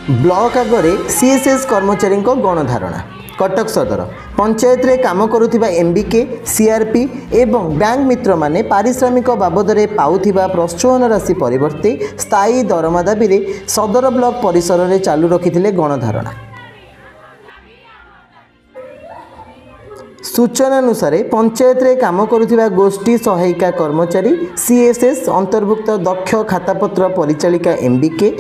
Block आगे CSS कर्मचारी गणधारणा कटक सदर पंचायत रे काम करुथिबा एमबीके सीआरपी एवं बैंक मित्र माने पारिश्रमिक बाबद पाउथिबा प्रोत्साहन राशि परिवर्ते स्थायी दरमा दाबी रे सदर ब्लॉक परिसर में चालू रखिथिले गणधारणा। सूचना अनुसार पंचायत रे काम करुथिबा गोष्ठी सहायिका कर्मचारी सीएसएस अंतर्भुक्त दक्ष खातापत्र परिचालिका MBK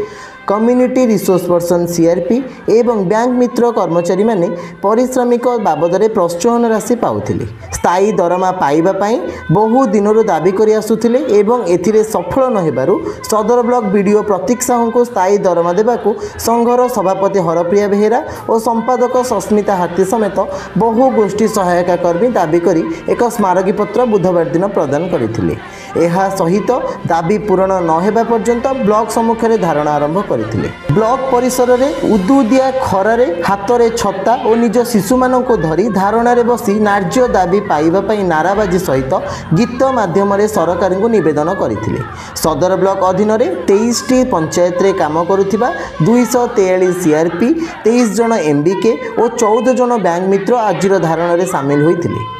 community resource person CRP एवं बैंक मित्र कर्मचारी माने पारिश्रमिक बाबद प्रोत्साहन राशि पाउथिले। स्थायी दरमा पाइबा पई बहु दिनरु दाबी करि आसुथिले एवं एथिरे सफल न हेबारु सदर ब्लॉक बीडीओ प्रतीक साहू को स्थायी दरमा देबाकू संघर सभापति हरप्रिया बेहेरा और संपादक सस्मिता हाथी समेत बहु गोष्ठी सहायता कर्मी दाबी करी एक स्मारकी पत्र बुधवार दिन प्रदान करथिले। एहा सहित दाबी पूरण न हेबा पर्यंत ब्लॉक सम्मुख रे धारणा आरंभ करथिले। ब्लॉक परिसर में उदुदिया खरारे हाथ छता और निज शिशु मानक धरी धारणा रे बसी न्याय्य दाबी पाइबा पई नाराबाजी सहित गीत माध्यम सरकार को निवेदन करथिले। सदर ब्लॉक अधीन रे 23टी पंचायत रे काम करुथिबा 243 सीआरपी 23 जन एमबीके और 14 जन बैंक मित्र आजिर धारणा रे शामिल होइथिले।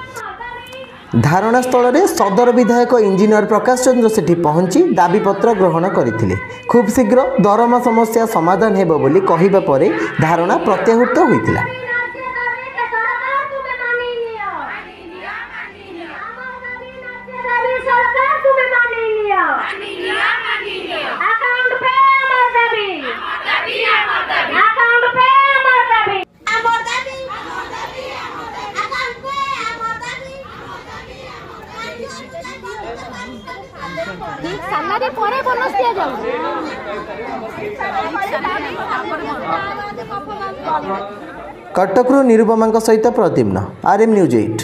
धारणा स्थल में सदर विधायक इंजीनियर प्रकाश चंद्र सेठी पहुंची दाबीपत्र ग्रहण करथिले। खूब शीघ्र दरमा समस्या समाधान हेबो बोली कहिबा परे धारणा प्रत्याहृत होइतिला। कटकरू निरुपमा सहित प्रद्युम्न आरएम न्यूज 8।